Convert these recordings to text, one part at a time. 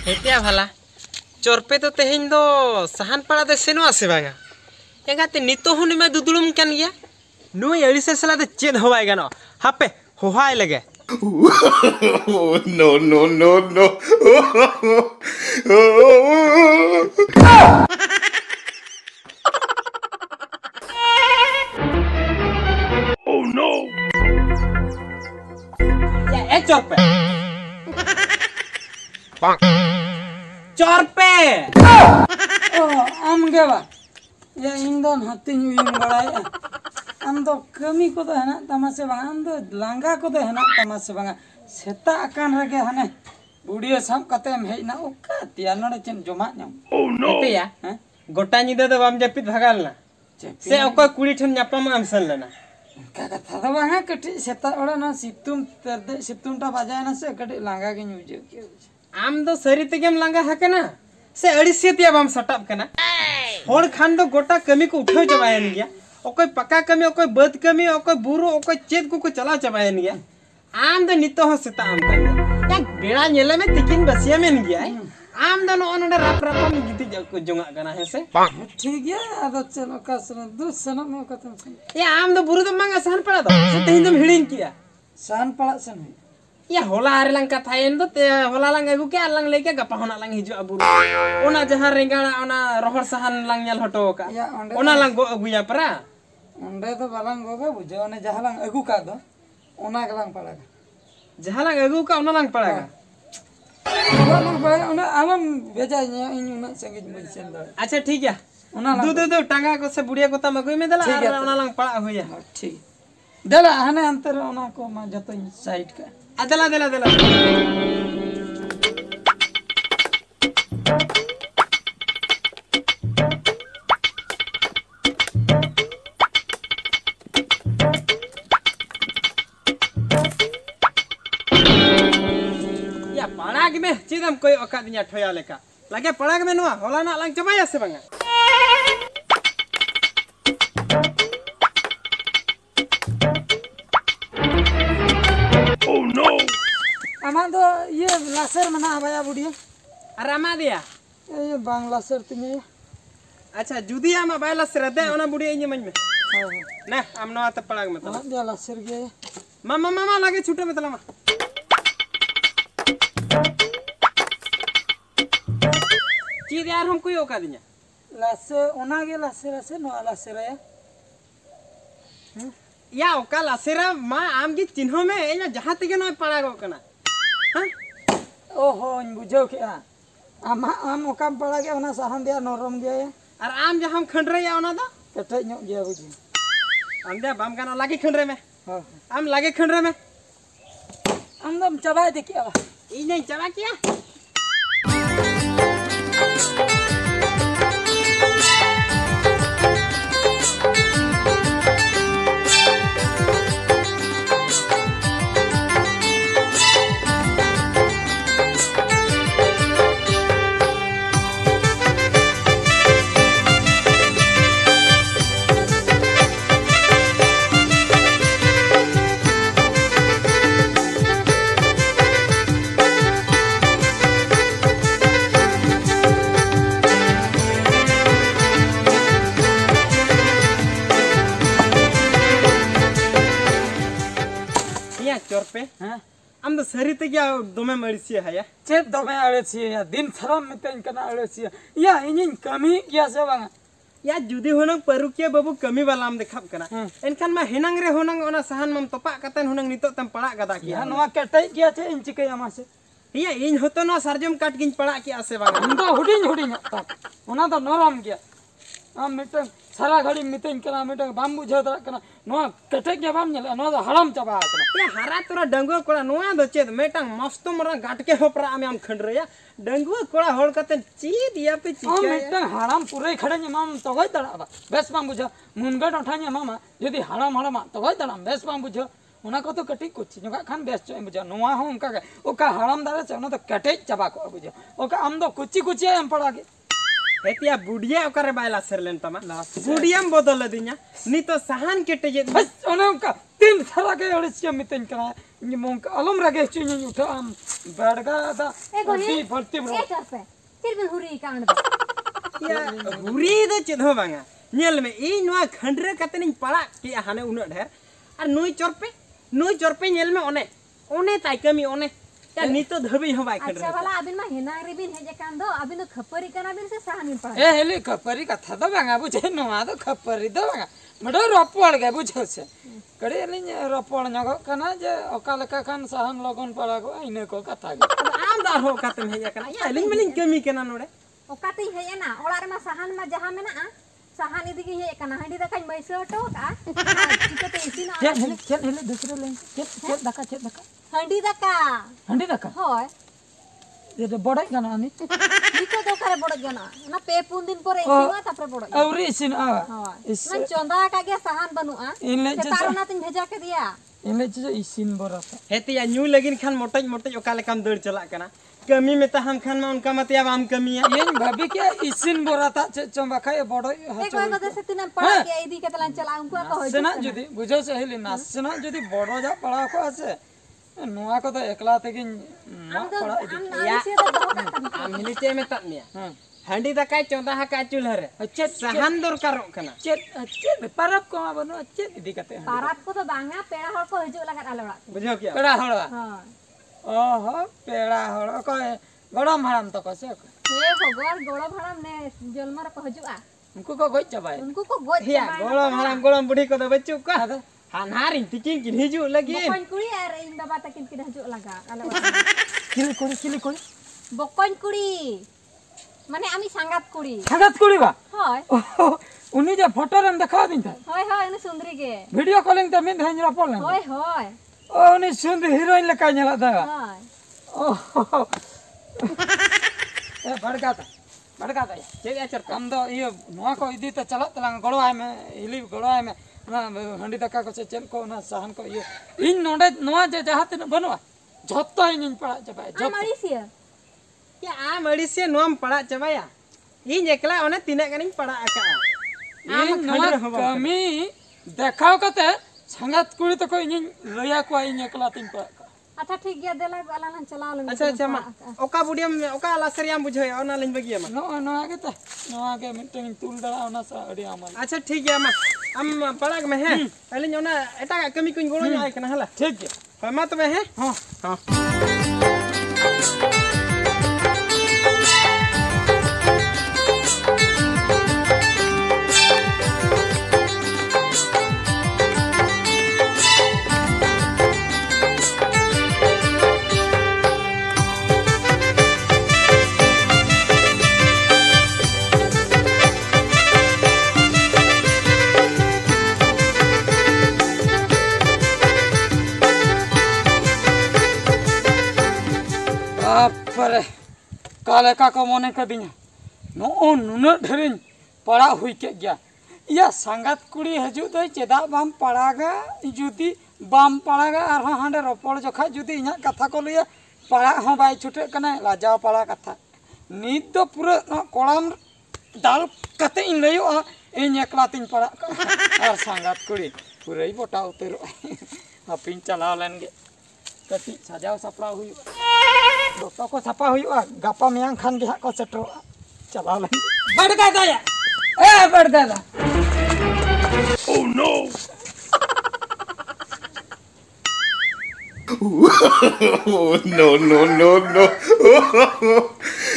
हेतिया भला चोरपे तो तेहेन दो सहान पड़ा दे सेनो आसे बागा एगाते नितो हुनी में दुदुलुम कन गया नुई अड़िसे सला दे चेद होवाय गानो हापे होहाय लगे no no no no oh no ya चोरपे bang चोरपे आम गेवा या इंदन हतिन युइन बड़ाय आम दो कमी को तो है ना तमासे बांगा आम दो लांगा को तो है ना तमासे बांगा सेता अकान रगे हने बुढ़ियो सब कते हम हेना ओका तिया नडे चेन जमा न्याम oh no हेतिया गोटा निदा दो बाम जपित भगाल ना से ओको कुड़ी ठन न्यापाम आम सन लेना का कथा दो बांगा कटी सेता ओड़ा ना सितुम तरदे सितुमटा बाजाय ना से कटी लांगा के न्यूजे के आम दो सरी तेगेम लांगा हकना से अड़िसियतिया बाम सटाप कना होड़ खान दो गोटा कमी को उठाव चबायन गया ओकोय पक्का कमी ओकोय बद कमी ओकोय बुरु ओकोय चेद को चला चबायन गया आम दो नितो हो सेता आम कना या बेड़ा नेले में तिकिन बसिया में गया आम दो नो नडे राप राप में गिति को जोंगा कना है से ठीक है आदो चलो कासर दो सनो में कतम या आम दो बुरु दो मांगा सहन पड़ा दो से तेहिन दो हिडिन किया सान पड़ा सन या होला आरे लंग कथायन दो ते होला लंग अगु के लंग लेके गपा होना लंग हिजु अबुरु ओना जहां रेंगाड़ा ओना रोहर सहन लंग नेल हटो का या ओना लंग गो अगुया परा ओंडे तो बालांग गोगा बुझो ने जहां लंग अगु का दो ओना गलांग पड़ागा जहां लंग अगु का ओना लंग पड़ागा ओना पड़ागा ओना आलम भेजा इन उना संगीत मुझ सेन दो अच्छा ठीक है ओना दो टांगा को से बुढ़िया को तम अगुई में दला ओना लंग पड़ा होया ठीक दला हने अंतर ओना को मा जतो साइड का दला दला दला या पड़ाग में चिदम कोई ओका दिया ठोया लेका लगे पड़ाग में नुआ होला ना लंग चबाया से बंगा oh no आमा दो ये लासर मना आबाया बुढ़िया आरामा दिया ये बांग्ला सर तिने अच्छा जुदी आमा बायला सरदे ओना बुढ़िया इन मन में ना आम नवा त पड़ाग में हां दे लासर गे मामा मामा लगे छूटे में तला मा चीज यार हम कोई ओका दिया लासे ओना गे लासे नो लासर या ओका लासेरा मा आम की चिन्ह में एना जहां तक न पड़ा गो कना हां ओहो इन बुझो के आमा आम ओका पड़ा गे ओना सहन दिया नरम गे और आम जहां खंडरे या ओना दा कटे नो गे बुझी आम दे बाम गाना लागे खंडरे में हां आम लागे खंडरे में अंदम चबाय दे के ई नहीं चबा किया चोरपे हां आम दो सरी ते क्या दोमे मरिसिया है या चेत दोमे अड़ेसी या दिन थरम मितेन कना अड़ेसी या इन कमी किया से बांगा या जुदी होनंग परुकिया बाबू कमी वाला आम देखाब कना एनखान मा हेनंग रे होनंग ओना सहन मम तोपा कतन होनंग नितो तम पड़ा गदा किया नवा कटै किया छे इन चिके आमा से या इन होतो न सरजम काट किन पड़ा किया से बांगा हम तो हुडिन ओना तो नरम गया आम मिटन सारा घड़ी मितेन कना मिटन बाम बुझो दरा कना नवा कटे के बाम नेला नवा तो हराम चबा कना या हरा तोरा डंगो कोड़ा नवा दो चेद मेटंग मस्त मरा गाट के होपरा आम खंडरे या डंगो कोड़ा होल कतन चीद या पे चिका मिटन हराम पूरे खड़े माम तो गई दड़ा बेस बाम बुझो मुनगट उठाने मामा यदि हराम हराम तो गई दड़ा बेस बाम बुझो ओना को तो कटी कुछ नगा खान बेस चो बुझो नवा हो उनका ओका हराम दारे से ओना तो कटे चबा को बुझो ओका हम तो कुची कुची हम पड़ा के हेतिया बुढ़िया ओकरे बायला सरलेन तमा बुढ़ियाम बदल दिया नी तो सहान केटे जे बस ओने का तीन थरा के अड़सिया मितन करा mungkin alam rage cuci udah berga ada di berarti bro Capek. Cirbin huri kan ada. Ya, huri do ced ho banga. Nyel me I noa khandre kate ning pala ki hane unat her. Ar nui chorpe nyel me one tai kami one. Ya nito dhabi ho bai khandre. अच्छा वाला अबिन मा Hina ribbon हे जे कान दो अबिन तो खपरी कान अबिन से साहनिन पड़ा. Heli खपरी कथा तो बंगा बुझे नवा तो खपरी तो बंगा मडो रपड़ गे बुझो से कड़े लिन रपड़ नगो कना जे ओका लेका खान सहन लगन पड़ा को इने को कथा गे आम दार हो kate me ya kana. Ya ling meling kami kana nore. ओकाती हे ना ओड़ा रे मा साहन मा जहां मेना आ साहन इदी के हे काना हंडी दा काई मैसो टो का चिकते इसिना चल हेले दूसरे लें चल दका हंडी दा का हंडी दका होय ये तो बड़ाई गाना आनी निको दो करे बड़ गना ना पे पुन दिन पर इसिना तापरे बड़ औरी सिन आ होय मन चंदा का गे साहन बनुआ इनले से तारो ना तिन भेजा के दिया इनले जो इसिन बरसा Heti ya nyu lagin khan motoj oka lekam deur chalak kana. Kami me taham khan ma unka mate ab am kami ya. ये भाभी के इसिन बरता चंबा खाए बड़ो एक बार को से तिन पड़ा के इदी के तलन चला उनको को होय सेना जुदी बुझो से हेली ना सेना जुदी बड़ो जा पड़ा को আছে नुआ को तो एकला ते कि ना हम तो पड़ा हम नानी से तो बहुत Am hili che me tat me. हां Handi da kai chonda ha ka chul hare. अच्छा Sahan dorkarok kana. चेत परब को बनो चेत इदी कते पारात को तो बांगा पेड़ा हड़ को हिजु लगा आले ओड़ा Bujho kya? पेड़ा हड़वा हां ओहो पेड़ा हड़ को गड़म हराम तो कसे हे भगवान गोड़ा भाड़म ने जलमर को हिजु आ उनको को गोई चबाय उनको को गोद Ya golom haram golom budi ko da bacuk ka. ada Han haring tikin kin hiju lagi. बकन कुड़ी और इन बाबा तकिन की हिजु लगा आले ओड़ा किली कोड़ी बकन कुड़ी माने आमी सांगात कुड़ी छागत कोड़ी बा होय उनी जे फोटो रन देखा दिन था होय होय इन सुंदरी के वीडियो कॉलिंग त मिन धन रपल न होय होय ओ उनी सुंदर हीरोइन लका नेला था होय ओहो ए भड़का था Che ya char हम तो ये नुआ को इदी तो चला तलांग गड़वाय में हिली गड़वाय में ना हंडी दका को से चल को ना सहन को ये इन नोडे नुआ जे जहात न बनवा झत्तो इन पड़ा जबाय झत्तो हमारी से Ya am adisia nuam pada coba ya. Ini ekla one tinak kaning pada aka. इन नुआ कमी देखाव कते संगत कुड़ी तो कोई इन लया को इन एकला तीन पड़ा अच्छा ठीक गया देला वाला ना चला ले Acha ma. Oka budiam oka lasariam bujhoy ona lain bagi ma. नुआ के मिटन तुल दड़ा ओना सा अड़ी आमल Acha ठीक ya ma. Am pada ke he. Alin ona eta kami kuin golo nya kana hala. ठीक है Hoy ma tobe he. हां Ha. पर काले का को मने कदिया नो नुना ढेरिन पड़ा हुई के गया या संगत कुड़ी हजू तो चेदा बाम पड़ागा जुदी बाम पड़ागा और हांडे रपड़ जखा जुदी इना कथा को लिया पड़ा हो बाय छुटे कना लाजाव पड़ा कथा नीत तो पूरा कोड़ाम दाल कते इन लयो इन एकला तीन पड़ा और संगत कुड़ी पूरा ही बोटा उतरो हपिन चला लेनगे कति सजाव सपड़ा हुई दोस्तों को सपा हुई गापा मियांग खान के को सेटरो चला ले बड़का दाया ए बड़का दा Oh no! Oh no!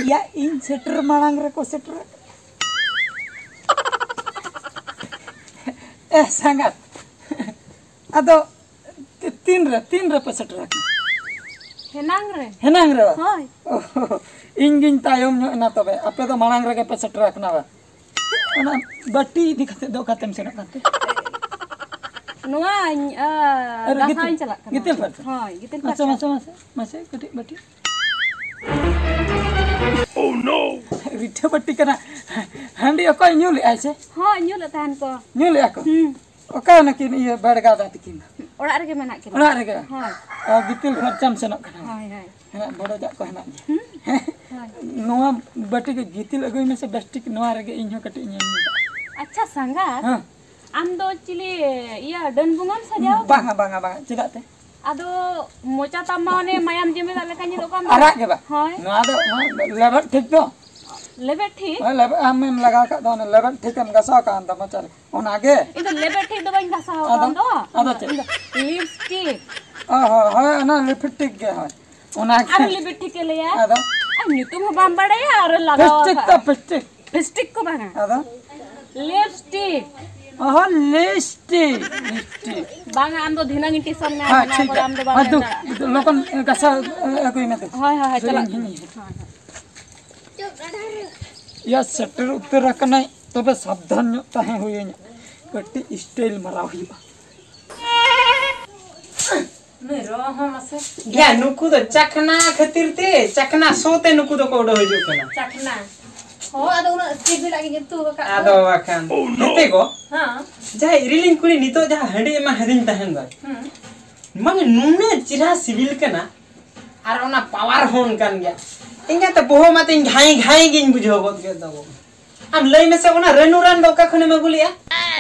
या इन सेटर मांग रे को सेटर ए संगत अदो तीन रे पे सेटर हेनांग रे हेनांग रे होय इन गिन तायम नो ना तबे आपे तो मांग रे के पे सेटर रखना बा ओना बट्टी दिखते दो खातेम से नते नुआ रासायन चला गितिल पर होय गितिल अच्छा मासे कटी बट्टी Oh no! रिठे बट्टी कना हंडी ओको न्यूले आइसे होय न्यू लतान को न्यूले आको ओका न किन ये बड़गा दा तिकिन ओड़ा रे के मेना के ओना रे के होय और गितिल खर्चम से न कना होय होय हेना बड़ा जा को हेना नोआ बट्टी के गितिल अगई में से बेस्टिक नोआ रे के इन्हो कटी इन अच्छा संगा हां आम दो चिली या डन बुंगम सजाओ बांगा चेदा ते ᱟᱫᱚ ᱢᱚᱪᱟ ᱛᱟᱢ ᱢᱟ ᱚᱱᱮ ᱢᱟᱭᱟᱢ ᱡᱮᱢᱮᱫᱟᱜ ᱞᱮᱠᱟ ᱧᱮᱞᱚᱜ ᱠᱟᱱ ᱫᱚ ᱟᱨᱟᱜ ᱜᱮ ᱵᱟ ᱦᱳᱭ ᱱᱚᱣᱟ ᱫᱚ ᱞᱮᱵᱮᱫ ᱴᱷᱤᱠ ᱫᱚ ᱞᱮᱵᱮᱫ ᱴᱷᱤक ᱞᱮᱵᱮᱫ ᱟᱢᱮᱢ ᱞᱟᱜᱟᱣ ᱠᱟᱜ ᱫᱚ ᱞᱮᱵᱮᱫ ᱴᱷᱤᱠᱮᱢ ᱜᱟᱥᱟᱣ ᱠᱟᱜ ᱫᱚ ᱢᱚᱪᱟ ᱨᱮ ᱚᱱᱟᱜᱮ ᱤᱧ ᱫᱚ ᱞᱮᱵᱮᱫ ᱴᱷᱤक ᱫᱚ ᱵᱟᱹᱧ ᱜᱷᱟᱥᱟᱣ ᱠᱟᱱ ᱫᱚ ᱟᱫᱚ ᱪᱮᱫ लिपस्टिक ᱦᱳᱭ ᱚᱱᱟ ᱞᱤᱯᱥᱴᱤᱠ ᱜᱮ ᱦᱳᱭ ᱚᱱᱟᱜᱮ ᱟᱨ ᱞᱤᱯᱥᱴᱤक ᱮ ᱞᱟᱹᱭᱟ ᱟᱫᱚ ᱟᱨ ᱧᱩᱛᱩᱢ ᱦᱚᱸ ᱵᱟᱢ ᱵᱟᱲᱟᱭᱟ ᱟᱨ ᱞᱟᱜᱟᱣ ᱯᱮᱥᱴᱤक ᱛᱚ ᱯᱮᱥᱴᱤक लिपस्टिक को बांगा ᱟᱫᱚ लिपस्टिक लिपस्टिक बांगा आम दो धिना गिटी सब में हाँ बना ठीक पर है आम दो हाँ बांगा तो लोगन गसा कोई मत हाय हाय चला या सेटर उत्तर रखना तबे सावधान ᱧᱚᱜ ताहे हुईना कटी स्टाइल मारा हुईबा मेरो हम से या नुकु दो चखना खातिर ते चखना सोते नुकु दो को उडो हिजु कना चखना हो आदो उना सिबिल आगे जतु का आदो वाखान हेते को हां जहा इरिलिंग कुली नितो जहा हंडी मा हरिन तहन बा माने नुने चिरा सिविल कना आर ओना पावर होन कान गया इंगा त बोहो माते घाई घाई गिन बुझो गत के दबो आम लई में से ओना रेनु रन दो का खने में गुलिया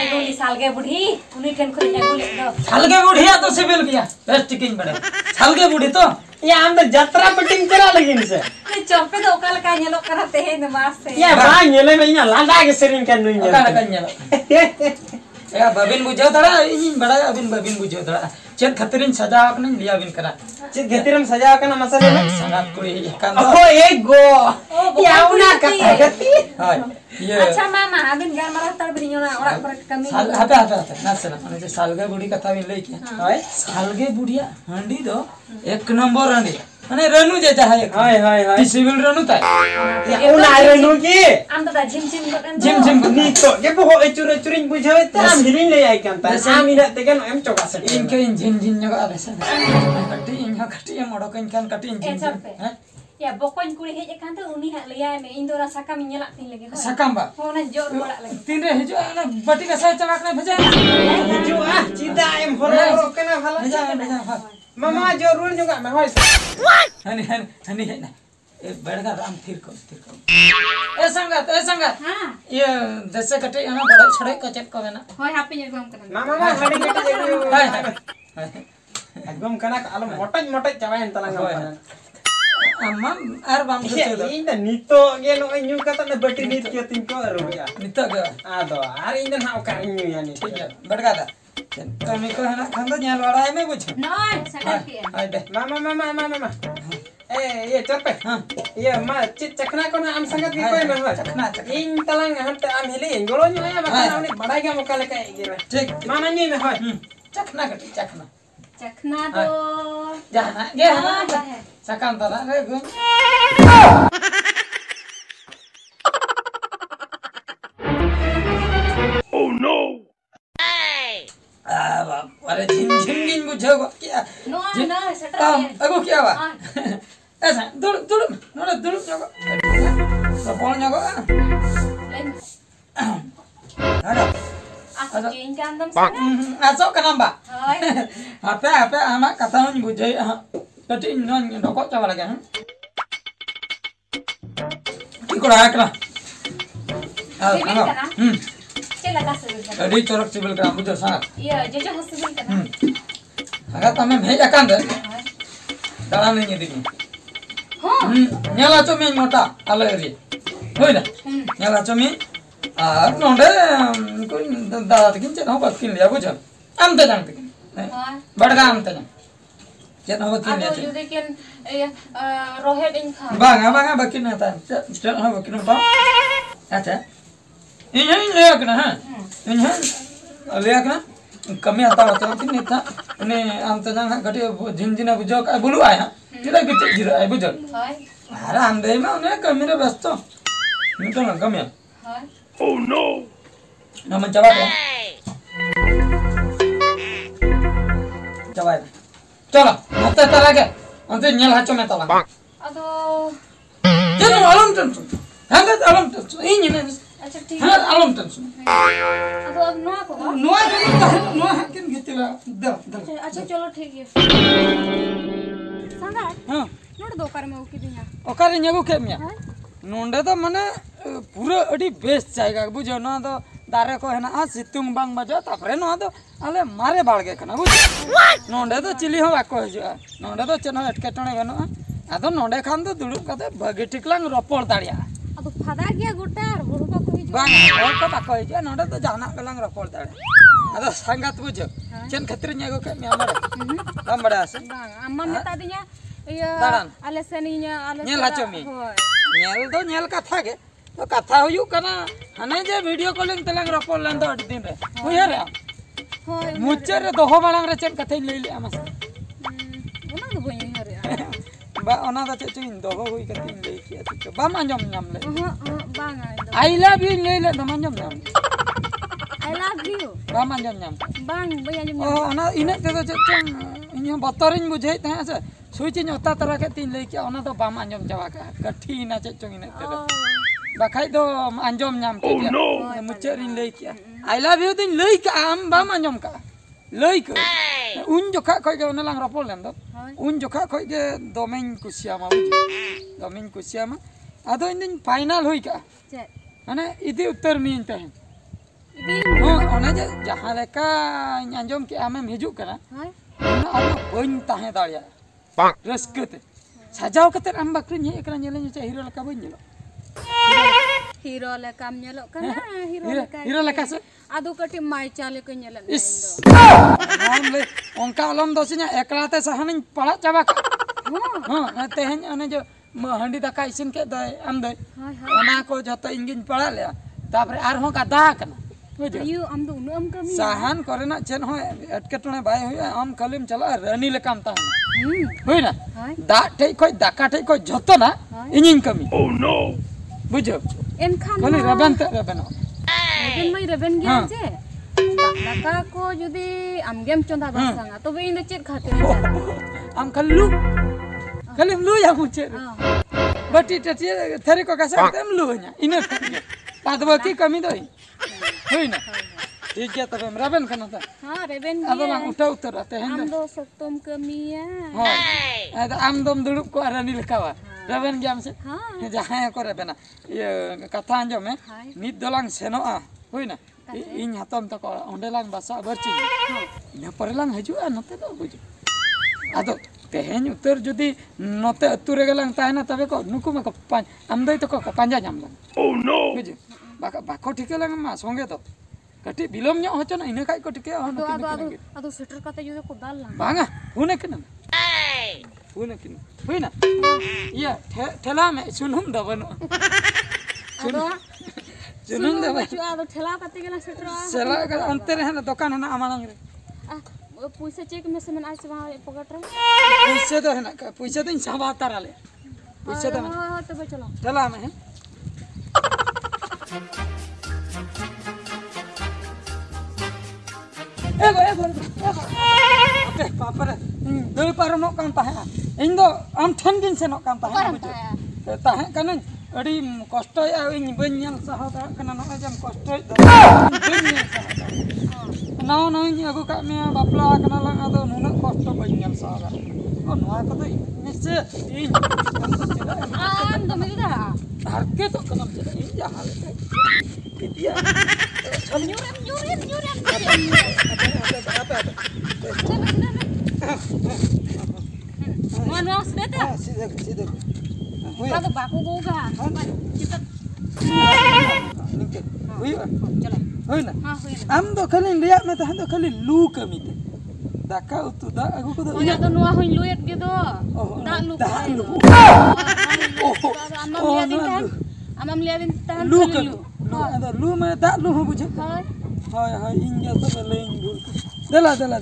एगोली सालगे बुढ़ी उनी ठन खरी एगोली दो सालगे बुढ़िया तो सिविल बिया बेस्ट किंग बड़े सालगे बुढ़ी तो या आम तो यात्रा पटिंग करा लगिन से ये चौपे दो काल का नेलो करते है नमाज से या बा नेले में इना लांडा के सेरिंग kan नुई का कन्या या बबिन बुझो तड़ा इन बड़ा अबिन बबिन बुझो तड़ा चेत खतरिन सजा कन लिया बिन करा चित गतिरम सजा कना मसले में संगात कुड़ी कान ओ एक गो या उना का गति हाय ये अच्छा मामा अबिन घर मारा तर बिनियो ना ओरा पर कमी साल हटे ना से ना जे सालगे बुढ़ी कथा बिन लई के हाय सालगे बुढ़िया हंडी दो एक नंबर हंडी माने रेनु जे चाहे हाय हाय हाय सिविल रेनु ताई या उना रेनु की आम तो झिम झिम बटन जिम जिम नी तो ये बो एचुर एचुरिन बुझो त आम हिलिन ले आई कान ता आम इना ते गन एम चोका से इनके इन जिन जिन जगह आवे से कटी इन कटी मोड़ो कइन कान कटी इन जिन हैं या बोकोन कुड़ी हेज कान तो उनी हा लिया में इन दोरा साका में नेला तीन लगे सकम बा होना जोर बड़ा लगे तीन रे हिजो ना बटी का साथ चला के भेजा हिजु आ चिदा एम होरो होरो कना भाला भेजा भेजा मामा जरूर जुगा में होय हनी हनी हनी है ना ए बड़का राम थिर को ए संगत हां ये जैसे कटे ना बड़ा छड़े कचट को ना होय हापी एकदम करन मामा मा हडी बेटे हाय एकदम कना आलो मोटज मोटज चावायन तलांगा अम्मा आर बाम ये इन द नितो गे नो न्यू कता न बटी नित के तिन को रुया नितो गे आदो आर इन द हाउ का न्यू यानी ठीक है बड़का दा कमी को है ना खंदा न्याल वाला है मैं कुछ नॉन सटर के हाय दे मामा ए ये चरपे हां ये मा चित चखना को ना आम संगत की कोई में चखना इन तलांग हम त आम हिली गोलो न्यू या बता उनी बड़ाई के मुका लेके गिरे ठीक मामा न्यू में होय चखना कटी चखना चखना तो जाना गे हां सकम तला रे गु Oh no! अरे झिन झिन गिन बुझो क्या नो नो सटर काम के अगो क्या बा ऐसा दुड़ दुड़ नोड़े दुड़ जगो तो कौन जगो हां आसो चेंज के अंदम से आसो कनम बा हाय हापे आमा कथा न बुझै कटी नन डको चावा लगे हैं इकोड़ा आकरा चला का से अडी चरक सिविल ग्राम बुझो सा ये जेजे हॉस्पिटल का अगर तमे भेज अकान दे दाला नहीं दिनी हां ᱧᱮᱞᱟ ᱪᱚ ᱢᱮᱧ ᱢᱚᱴᱟ ᱟᱞᱮ ᱨᱮ ᱦᱳᱭᱱᱟ ᱧᱮᱞᱟ ᱪᱚ ᱢᱮᱧ ᱟᱨ ᱱᱚᱰᱮ ᱩᱱᱠᱩ ᱫᱟᱫᱟ ᱛᱟᱹᱠᱤᱱ ᱪᱮᱫ ᱦᱚᱸ ᱵᱟᱹᱠᱤᱱ ᱞᱟᱹᱭᱟ ᱵᱩᱡᱷᱟᱹᱣ ᱟᱢ ᱛᱮ ᱡᱟᱝ ᱛᱟᱹᱠᱤᱱ ᱵᱟᱲᱜᱟ ᱟᱢ ᱛᱮ ᱡᱟᱝ ᱪᱮᱫ ᱦᱚᱸ ᱵᱟᱹᱠᱤᱱ ᱞᱟᱹᱭᱟ ᱟᱫᱚ ᱡᱩᱫᱤ ᱠᱤᱱ ᱨᱚᱦᱮᱫ ᱤᱧ ᱠᱷᱟᱱ ᱵᱟᱝᱟ ᱵᱟᱹᱠᱤᱱ ᱦᱟᱛᱟᱣ ᱪᱮᱫ ᱦᱚᱸ ᱵᱟᱹᱠᱤᱱ ᱦᱟᱛᱟᱣ ᱟᱪᱪᱷᱟ ᱤᱧ ᱦᱚᱧ ᱞᱟᱹᱭᱟ ᱠᱟᱱᱟ ᱦᱮᱸ ᱤᱧ ᱦᱚᱧ ᱞᱟᱹᱭᱟ ᱠᱟᱱᱟ कमी आता होता है कि नहीं था उन्हें हम तो जाना घटी झिनझिना बुझो का बुलु आया किधर किधर जीरो आया बुझो हाय अरे हम दे में उन्हें कमी रे व्यस्त नहीं तो ना कमी हाय Oh no! ना मन जवाब दो जवाब चलो मत तला के अंते न्याल हाचो में तला अदो ये तो आलम टेंशन हाँ तो आलम टेंशन ये नहीं अच्छा ठीक हाँ आलम टेंशन अदो अब नो को नोआ नोआ किन गीतला दो दो अच्छा चलो ठीक है संगा हाँ नोड दोकार में उकी दिया ओकारे ᱧᱮᱜᱩ ᱠᱮᱫ ᱢᱮᱭᱟ ᱱᱚᱸᱰᱮ ᱫᱚ ᱢᱟᱱᱮ ᱯᱩᱨᱟᱹ ᱟᱹᱰᱤ ᱵᱮᱥ ᱡᱟᱭᱜᱟ ᱵᱩᱡᱷᱟᱹᱣ ᱱᱚᱣᱟ ᱫᱚ दारे को है ना सितुंग बांग बजा तापरे नो दो आले मारे बाड़गे कना बुझ नोंडे तो चिली हो बाको हजुआ नोंडे तो चनो एटकेटणे बनो आदो नोंडे खान तो दुड़ुब कते भागे ठिकलांग रोपड़ दाड़िया अब फादा गया गोटा और होड़ बाको हिजु बांग होड़ को बाको हजुआ नोंडे तो जाना गलांग रोपड़ दाड़े आदो संगात बुझ चेन खतिर न्यागो के म्यामरे हम बड़ा से बांग अम्मा मेता दिnya iya Daran. ale seninya ale Nyel hacho mi. hoy nyel do nyel katha ge तो कथा हुयु कना हने जे वीडियो कॉलिंग तलंग रपोल लन दो अड दिन रे हुया रे hoy मुच्चे रे दोहो बालांग रे चेन कथा ले ले Amas una do boy hore बा ओना दा चेचिन दोहो हुई कथिन ले किया तो बा मांजम नाम ले bang आई लव यू ले ले मांजम नाम I love you बा मांजम नाम bang boy anjum ओ ओना इने ते तो चेचन इने बतरिन बुझे ता से सुइचिन ओता तरह के तीन ले किया ओना तो बा मांजम जावा का कठी ना चेचन इने ते बाखाय दो आंजम नाम के दिया मुच्चे रिन ले किया आई लव यू दिन ले का आम बा मांजम का लई के उन जोखा खय के ओना लांग रपोल लन दो उन जोखा खय के दोमेन कुसियामा बुझ दोमेन कुसियामा आदो इन फाइनल हुई का che माने इदी उत्तर मीन तहे idi हो ओना जे जहां लेका आंजम के आमेम हिजु कना hoy ओना अब बन ताहे दाड़िया रस्कते सजाव कते आम बकरी हे एकरा नेले जे हीरो लका बन जेलो hero le kam nyelok kana hero le ka hero लका से adu kati mai chale ko nyelan इस नाम ले ओंका अलम दोसिना एकलाते सहनिन पड़ा चाबा हां तेहन ओने जो हंडी दका इसिन के दय आम दय hoy ओना को जत इंगिन पड़ा ले तापरे आर हो का दा कना बुझो you am do unam kami साहन करेना चेन हो एटकेटणे बाय होय आम कलिम चला रानी ले काम ता होय ना hoy दा ठे कोई दाका ठे कोई जतो ना इनिन कमी Oh no! बुझो em khan कोनी रबन ते रबन reben mai reben gya je daka ko jodi am gem chonda basanga tobe inde chet khatir आम खल्लू कलिम लू या मुचे बटी टटी थरी को कसा तम लू nya इने पादवा की कमी दई होय ना ठीक है तबे रबन कना ता ha reben अब gya ला उठा उतर आते हैं am do soktom kami ya हां आद आम दम दुड़ुब को रानी लकावा रबन ग्याम से ha जहां को रबना ये कथा अंजो में नित दलांग सेनोआ होय ना इन हातम तक ओंडेलांग बासा बरची ने परलांग हजुआ नते तो बुझ आदो तेहेन उतर जदी नते अतुरे गलांग ताहेना तबे को नुकु में को पांच आमदई तो को पांजा जामलांग Oh no! बुझ बाका बाको ठिके लांग मा संगे तो कटी बिलम न्यो होचो ना इने काय को ठिके हो ado setter kata jodi ko dal lang बांगा हुने किन हुने किन होय ना या ठेला में सुनुम दबन ado सुनुम दबन chu ado thela kate gena setter सेला का अंतर है ना दुकान है ना आमालंग रे puisa check me semen ai sema pocket re पैसे तो है ना पैसे तो इंसान बात ताराले पैसे तो ha tobe chalo चला में है एगो ओके पापा रे दई पार नो कान ता है इन दो आम ठन दिन से नो कान ता है बुझो ता है कन अड़ी कष्ट आ इन बन्यल सह दा कन नो जम कष्ट बन्यल सह ना ना इन अगु का में बापला कन लंग आदो नुना कष्ट बन्यल सह दा ओ नोआ को दई निसे इन am do me da हरके तो कनम से इन जा हाल है इतिया nyurem Mano sudah dah. सीधे Kalau baku goga. Kita निके हुई jalan. होय ना Ha, hoy. आम दो खाली लिया में तो हम तो खाली लू कमी ते दाका उतु दा अगु को दो Punya tu nuah hoy luet gitu. Tak lu. दा लू Amam liatin tahan. Amam liatin tahan. लू कमी अदा लू में दा लू हो बुझे Hoy. हाय हाय इंजा तो लेन दला दला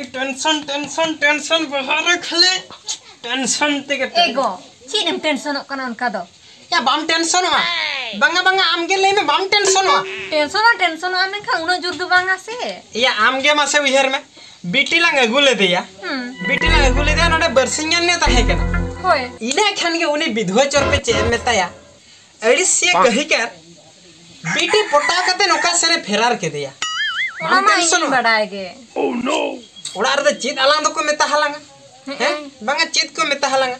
टेंशन टेंशन टेंशन बहार खले टेंशन ते के Ego. Cinem tension kana onka do. या बाम टेंशन वा बंगा बंगा आमगे ले में बाम टेंशन वा Tension ame kan uno jurdu banga se. या आमगे मासे उहर में बीटी लंग गुले दिया बीटी लंग गुले दिया नोडे बरसिंगन ने ताहे केना Hoy. इने खान के उनी विधवा चोर पे चे मेताया अड़िसिए कहि कर बीटी पोटा कते नोका सेरे फेरार के दिया बाम टेंशन वा Badage. Oh no! उड़ार दे चित अलांग को मेता हलांगा हैं बंगा चित को मेता हलांगा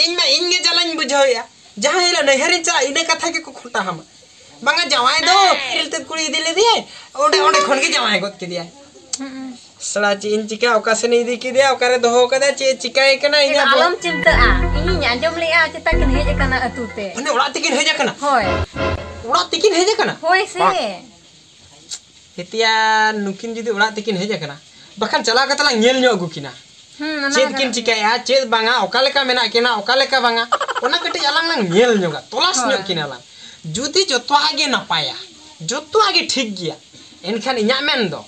इन में इनगे जलाइन बुझाया जहां हिला नहरिन चला इने कथा के को खुटा हम bangga jawai do iltet kuri idi le dia onde khon ge jawai got ke dia sala cin cika okasene idi ke dia okare doho kada ce cikai kana inya alam cinta ini anjom le cita kin heje kana atute ane orak tikin heja kana hoy orak tikin heja kana hoy se hetia nukin judi orak tikin heja kana bahkan cala kata lang nyel nyo agu kina ced kin cikai ya ced banga okale ka mena kina okale ka banga ona keti alang lang nyel nyoga tolas nyo kina lang judi joto age napaya joto age ठीक gya enkan inya men do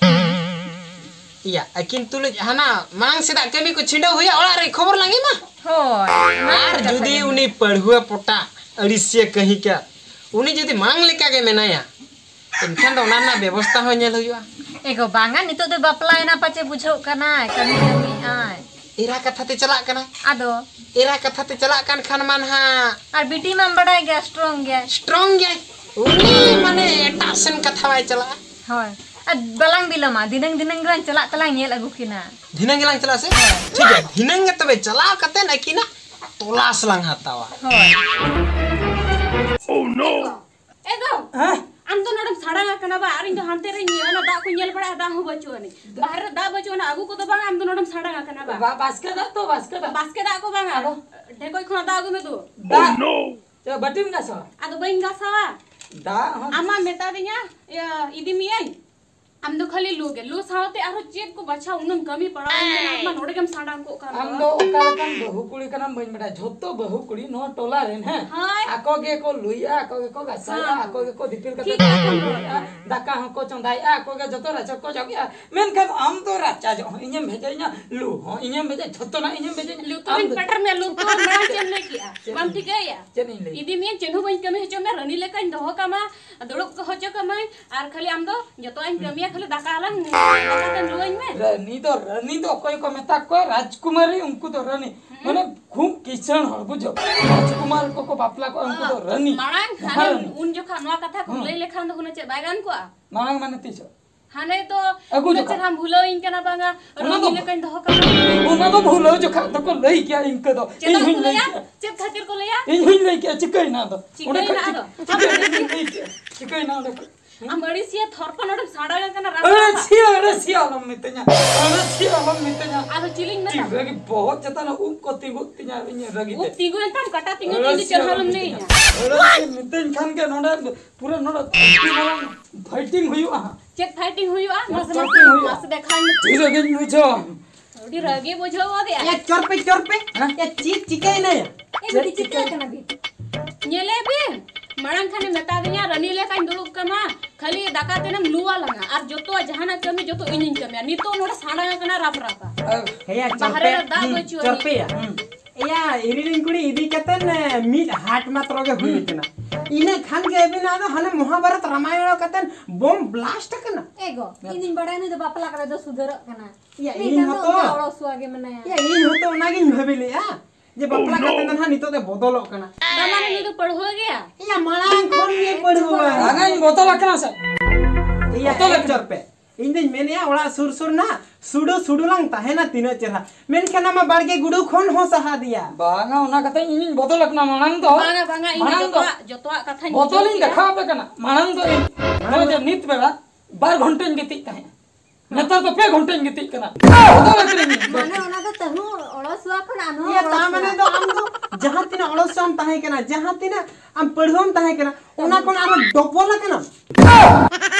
iya akin tulut hana mang sedak kami ko छिंडा हुया ओला रे खबर लागे मा hoy are जुदी उनी पढ़ुआ पोटा अड़िसिया कहीं क्या उनी जुदी मांग लेका के मेनाया इनखान दो नाना व्यवस्था हो नेल हुआ ego banga nito de baplai na pace bujo kana kami ai era कथा ते चला कना ado एरा कथा ते चला kan खान मान हा ar biti mam badai ge strong ge strong गया उनी माने एटासन कथा वाय चला hoy balang bilama dinang gran celak telang nyel agu kina धिनंग lang चला से ठीक है धिनंग तबे चला कते न किना तोलास lang hatawa hoy Oh no! ego am to nodam sadanga kana ba arin to hante re nyana da ko nyel bada da ho bacho ani bahar da bacho na agu ko to bang am to nodam sadanga kana ba basket to basket basket da ko bang ado dekoi khona da agu me tu Oh no! coba batin ga so ado bain ga sawa da ama meta dinya idi mi ai am do khali luge lu saute aro chek ko bacha unun kami pada ama node gam sadang ko kan हम दो ओकालकन बहु कुड़ी कना बन बड़ा झोतो बहु कुड़ी no टोला rain है हाय आको के को लुइया आको के को गसाया आको के को दिपिल का दाका हम को चंदाया आको के जतो राचा को जगिया मेन kan हम तो राचा जो इन्हें भेजइना लु हो इन्हें भेज झोतो ना इन्हें भेज lu to bin peter me lu to mara chen le kia bam ठीक है या चेन ले idi mi chenu bain kami hecho me rani le kan doho kama duluk ko hocho kama ar khali am do joto ain kami khali daka alang daka kan luain me runny तो कोई को मेता को राजकुमारी उनको तो runny माने खूब kitchen हर बुझो राजकुमार को बापला को उनको तो runny marang hane un jo khanwa katha ko lei lekhan do hune che bagan ko मांग माने तीसो hane to Agu jo cher ham bhulo in kana banga rani le kan doho kama उना तो भूलो जो खा तो को लई क्या इनके तो इन chetak हुई ko लई leya chep khatir ko leya इन हुई लई क्या चिकई ना तो चिकई ना दो चिकई ना तो am badi sia thorpa nodam sada kana अरे rasa सिया लम मितnya ado chiling na ती रगी बहुत जता ना उम को तिगु तिnya इnya रगी u tigu entam kata tingu tingu cher halam nei अरे मितन खान के नोडा पूरा नोडा फाइटिंग हुई वहां chet fighting huyua mas Fighting huyua. mas dekhan ती रगी मुझो odi ragi bujho dia या चोरपे या चीज चिकाई ना bidi cita kana bi nyele bi marang khane meta dinya rani le kan duluk kama khali daka tenam luwa langa ar joto jahana kami joto inin kami nito noda sada kana rap rapa या bahare da bachu चोरपे या Erin कुड़ी इदी कतन meet हाट मात्र के हुई तना इने खान के बिना तो हने महाभारत रामायण कतन बम ब्लास्ट कना ego ini badai nu de bapla kara do sudar kana या इन होतो oro suage manaya या इन होतो नागिन भाबिले या जे बपला कतन हा नितो ते बदलो कना damane ni to padho gaya या मालांग खोन ये पढ़ुआ आगे बोतल रखना से या चोरपे इन दिन मैंने ओड़ा सुर सुर ना सुडो लंग ताहेना तीना चेहरा मेन खाना मा बाड़गे गुडू खोन हो सहा दिया बांगा उना कते इन बोतल रखना मानंग तो banga banga ini joto katha बोतल इन देखा पे कना मानंग तो नो जे नित बेला 12 घंटे इन गति ताहे नेता तो 2 घंटे इन गति कना बोतल रखनी mana ona do tahu oro suak kon anu या ता माने तो हम तो जहां तिना अड़सम ताहे कना जहां तिना हम पढ़ोम ताहे कना ओना कोन आरो डबल कना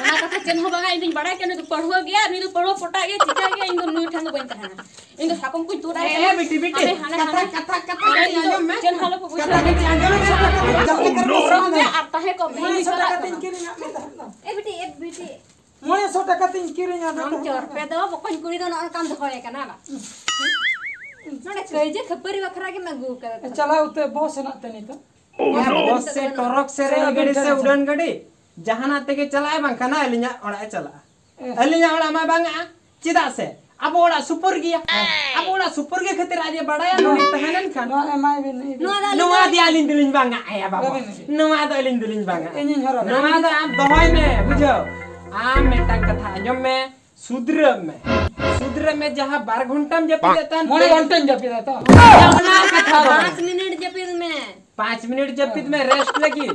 ona katha chen ho banga ini badai kene to padho gaya ni to padho pota gaya chika gaya inu nu thang bain tahana inu sakom ku tu dai ए बेटी कथा आजो मैं chen halo ko कथा के आजो मैं जल्दी कर me arta he ko me मोने 100 टाका तीन किरिया में e biti मोने 100 टाका तीन किरिया am chor pe do pokon kuri do non kam dohoye kana ba node kaije khapari bakra ke magu kara चला उते बॉस ना तनी तो या बस से टरक से रेल गाड़ी से उड़न गाड़ी जहाना तेके चलाए बां खाना अलिया ओड़ा चला अलिया ओड़ा मा बांगा चिदा से अब ओड़ा सुपर गया अब ओड़ा सुपर के खातिर आज बड़ाया नोनी तहनन खान नो एमआई भी नहीं नोआ दियालिन दिलिन बांगा आया बाबा नोआ दियालिन दिलिन बांगा इन्हीं हरो नोआ तो आप दहोय में बुझो आ मेटा कथा जो में सुद्र में जहां 12 घंटा में जपी देता मोने घंटे जपी देता 5 minute japid me 5 मिनट जपित में रेस्ट लगी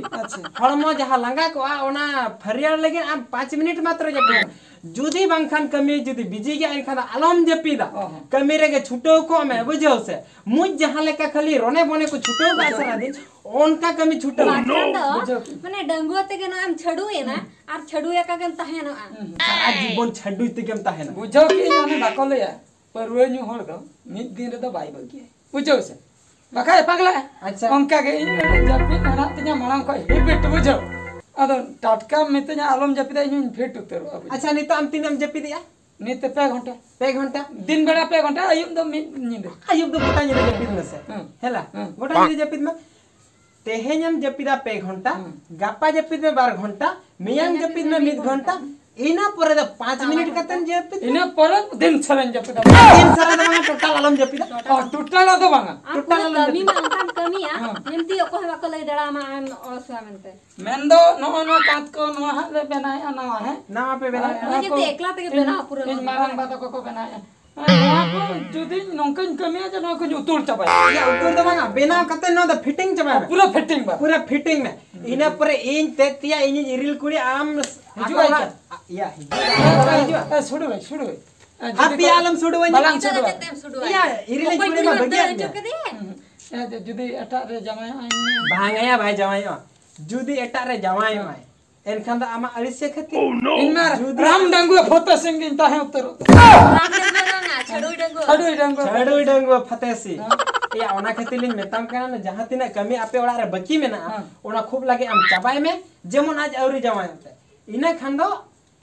हड़मो जहां लंगा को ओना फरियार लगी आम 5 मिनट मात्र जपित जुदी बांखान कमी जुदी बिजी गया इनखान आलम जपिदा कमी रे के छुटो को मैं बुझो से मुझ जहां लेका खाली रोने बोने को छुटो का सारा दिन उनका कमी छुटो माने डंगुआ ते के ना आम छडू है ना आर छडू या का गन ताहे ना सारा जीवन छडू ते केम ताहे ना बुझो कि माने बाको लेया परवे न्यू होड़ दो मिद दिन रे दो बाई बगी बुझो से बाका पागला अच्छा उनका के इन जपी ना तnya मांग को हिबिट बुझो अदो टटका मितnya आलम जपिदा इन फेट उतर अच्छा नहीं तो हम तीन जपिद या नित पे घंटा दिन बेड़ा पे घंटा आयुब दो मिद आयुब दो गोटा निरे जपिद में से हेला गोटा निरे जपिद में तेहेñam जपिदा पे घंटा गापा जपिद में 12 घंटा मियांग जपिद में 1 घंटा इना परे 5 मिनिट कतन जपिद इना पर दिन छरन जपिदा दिन सारा दमा टोटल आलम जपिदा टोटल दो बांगा टोटल कमी में अंकान कमी आ नेमती ओको हेबा को लई दड़ा मा आन ओसवा मेनते मेन दो नो कात को नो हाले बनाय नवा है नावा पे बेला मुझे तो एकला ते बेना पूरा इन मारंग बात को बनाय जुदी नोकन कमी है नो को उतुर चबाय या उतर दमा बेना कतन नो द फिटिंग चबा पूरा फिटिंग में इना परे इन तेतिया इन इरिल कुड़ी आम या छोड़ो हापी आलम छोड़ो बालांग छोड़ो या इरिल कुड़ी में बगिया जुदी एटा रे जमाय भांगया भाई जमाय जुदी एटा रे जमाय आय एनखान द आमा अलिसे खती इन मार राम डांगु फोतो सिंह इन ताहे उतर छड़ुई डंगो फतेसी या ओना खतिलिन मेताम kana ना जहां तिना कमी आपे ओड़ा रे बची में ना ओना खूब लागे आम चाबाय में जेमन आज औरी जमाय होते इना खान दो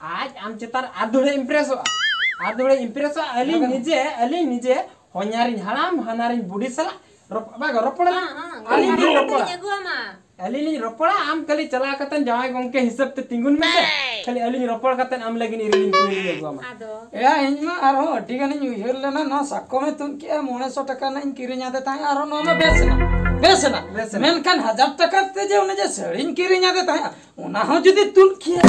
आज आम चेतार आधुड़े इम्प्रेस अली निजे होन्यारिन हराम हनारिन बुडी सला रोपड़ा अली रोपड़ा आम कली चला कतन जवाय गंके हिसाब ते तिंगुन में से खाली अली रोपड़ कतन आम लगिन इरिन कोई लेगो आमा या इनमा आरो अटी गनी उहिर लेना ना साको में तुन के 900 टका ना इन किरिnya दे ताई आरो नो में बेसना मेनखान 1000 टका ते जे उने जे सड़िन किरिnya दे ताई ओना हो जदी तुन किया